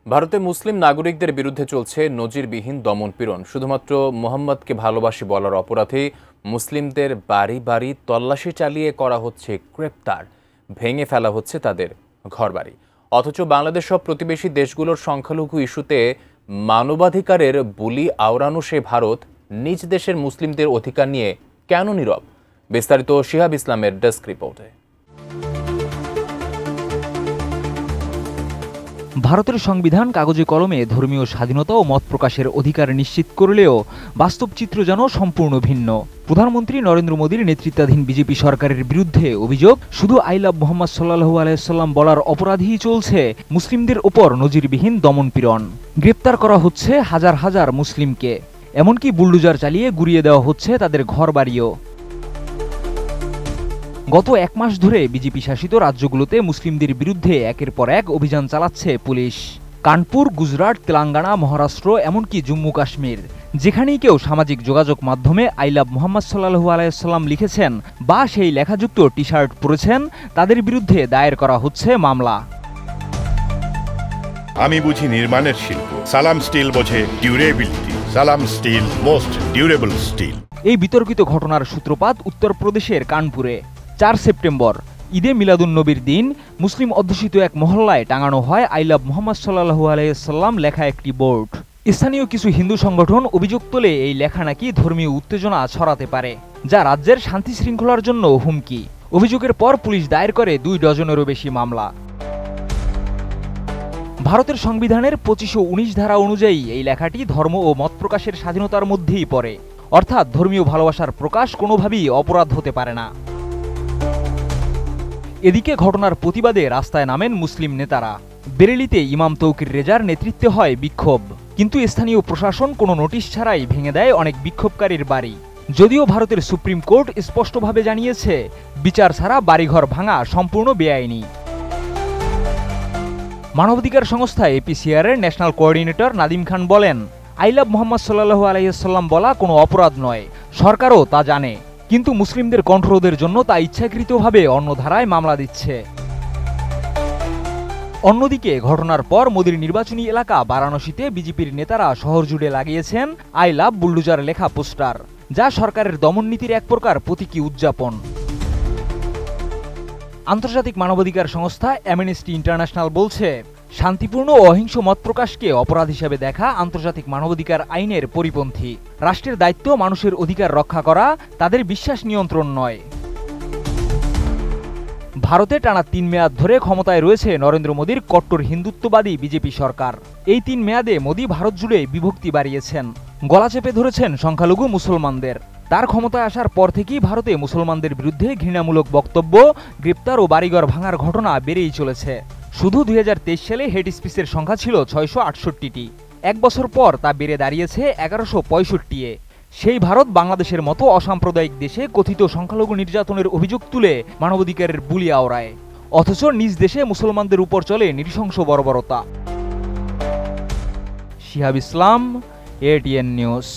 ভারতে মুসলিম নাগরিকদের বিরুদ্ধে চলছে নজিরবিহীন দমনপীড়ন। শুধুমাত্র মোহাম্মদকে ভালোবাসি বলার অপরাধে মুসলিমদের বাড়ি বাড়ি তল্লাশি চালিয়ে করা হচ্ছে গ্রেপ্তার, ভেঙে ফেলা হচ্ছে তাদের ঘরবাড়ি। অথচ বাংলাদেশ সব প্রতিবেশী দেশগুলোর সংখ্যালঘু ইস্যুতে মানবাধিকারের বুলি আওড়ানো সে ভারত নিজ দেশের মুসলিমদের অধিকার নিয়ে কেন নীরব? বিস্তারিত শিহাব ইসলামের ডেস্ক রিপোর্টে। ভারতের সংবিধান কাগজে কলমে ধর্মীয় স্বাধীনতা ও মত প্রকাশের অধিকার নিশ্চিত করলেও বাস্তব চিত্র যেন সম্পূর্ণ ভিন্ন। প্রধানমন্ত্রী নরেন্দ্র মোদীর নেতৃত্বাধীন বিজেপি সরকারের বিরুদ্ধে অভিযোগ, শুধু আই লাভ মোহাম্মদ সাল্লাল্লাহু আলাইহি সাল্লাম বলার অপরাধেই চলছে মুসলিমদের ওপর নজিরবিহীন দমনপীড়ন। গ্রেপ্তার করা হচ্ছে হাজার হাজার মুসলিমকে, এমনকি বুলডোজার চালিয়ে গুড়িয়ে দেওয়া হচ্ছে তাদের ঘরবাড়িও। গত এক মাস ধরে বিজেপি শাসিত রাজ্যগুলোতে মুসলিমদের বিরুদ্ধে একের পর এক অভিযান চালাচ্ছে পুলিশ। কানপুর, গুজরাট, তেলেঙ্গানা, মহারাষ্ট্র, এমনকি জম্মু কাশ্মীর, যেখানেই কেউ সামাজিক যোগাযোগ মাধ্যমে আই লাভ মোহাম্মদ সাল্লাল্লাহু আলাইহি সাল্লাম লিখেছেন বা সেই লেখাযুক্ত টি শার্ট পরেছেন, তাদের বিরুদ্ধে দায়ের করা হচ্ছে মামলা। আমি বুঝি নির্মাণের শিল্প, সালাম স্টিল বোঝে ডিউরেবিলিটি। সালাম স্টিল, মোস্ট ডিউরেবল স্টিল। এই বিতর্কিত ঘটনার সূত্রপাত উত্তরপ্রদেশের কানপুরে। 4 সেপ্টেম্বর ঈদে মিলাদুন্নবীর দিন মুসলিম অধ্যুষিত এক মহল্লায় টাঙানো হয় আই লাভ মোহাম্মদ সাল্লাল্লাহু আলাইহি সাল্লাম লেখা একটি বোর্ড। স্থানীয় কিছু হিন্দু সংগঠন অভিযোগ তোলে এই লেখা নাকি ধর্মীয় উত্তেজনা ছড়াতে পারে, যা রাজ্যের শান্তি শৃঙ্খলার জন্য হুমকি। অভিযোগের পর পুলিশ দায়ের করে 2 ডজনেরও বেশি মামলা। ভারতের সংবিধানের 2519 ধারা অনুযায়ী এই লেখাটি ধর্ম ও মত প্রকাশের স্বাধীনতার মধ্যেই পড়ে, অর্থাৎ ধর্মীয় ভালোবাসার প্রকাশ কোনোভাবেই অপরাধ হতে পারে না। এদিকে ঘটনার প্রতিবাদে রাস্তায় নামেন মুসলিম নেতারা। বেরেলিতে ইমাম তৌকির রেজার নেতৃত্বে হয় বিক্ষোভ, কিন্তু স্থানীয় প্রশাসন কোনো নোটিশ ছাড়াই ভেঙে দেয় অনেক বিক্ষোভকারীর বাড়ি। যদিও ভারতের সুপ্রিম কোর্ট স্পষ্টভাবে জানিয়েছে, বিচার ছাড়া বাড়িঘর ভাঙা সম্পূর্ণ বেআইনি। মানবাধিকার সংস্থা APCR এর ন্যাশনাল কোঅর্ডিনেটর নাদিম খান বলেন, আই লাভ মোহাম্মদ সাল্লাল্লাহু আলাইহি সাল্লাম বলা কোনো অপরাধ নয়, সরকারও তা জানে, কিন্তু মুসলিমদের কণ্ঠরোধের জন্য তা ইচ্ছাকৃতভাবে অন্য ধারায় মামলা দিচ্ছে। অন্যদিকে ঘটনার পর মোদির নির্বাচনী এলাকা বারাণসীতে বিজেপির নেতারা শহর জুড়ে লাগিয়েছেন আই লাভ বুলডোজার লেখা পোস্টার, যা সরকারের দমননীতির এক প্রকার প্রতীকী উদযাপন। আন্তর্জাতিক মানবাধিকার সংস্থা অ্যামনেস্টি ইন্টারন্যাশনাল বলছে, শান্তিপূর্ণ ও অহিংস মত প্রকাশকে অপরাধ হিসেবে দেখা আন্তর্জাতিক মানবাধিকার আইনের পরিপন্থী। রাষ্ট্রের দায়িত্ব মানুষের অধিকার রক্ষা করা, তাদের বিশ্বাস নিয়ন্ত্রণ নয়। ভারতে টানা 3 মেয়াদ ধরে ক্ষমতায় রয়েছে নরেন্দ্র মোদীর কট্টর হিন্দুত্ববাদী বিজেপি সরকার। এই 3 মেয়াদে মোদী ভারত জুড়ে বিভক্তি বাড়িয়েছেন, গলা চেপে ধরেছেন সংখ্যালঘু মুসলমানদের। তার ক্ষমতায় আসার পর থেকেই ভারতে মুসলমানদের বিরুদ্ধে ঘৃণামূলক বক্তব্য, গ্রেপ্তার ও বাড়িঘর ভাঙার ঘটনা বেড়েই চলেছে। শুধু 2023 সালে হেট স্পিচের সংখ্যা ছিল 668টি। 1 বছর পর তা বেড়ে দাঁড়িয়েছে 1165-এ। সেই ভারত বাংলাদেশের মতো অসাম্প্রদায়িক দেশে কথিত সংখ্যালঘু নির্যাতনের অভিযোগ তুলে মানবাধিকারের বুলি আওড়ায়, অথচ নিজ দেশে মুসলমানদের উপর চলে নৃশংস বর্বরতা। শিহাব ইসলাম, ATN নিউজ।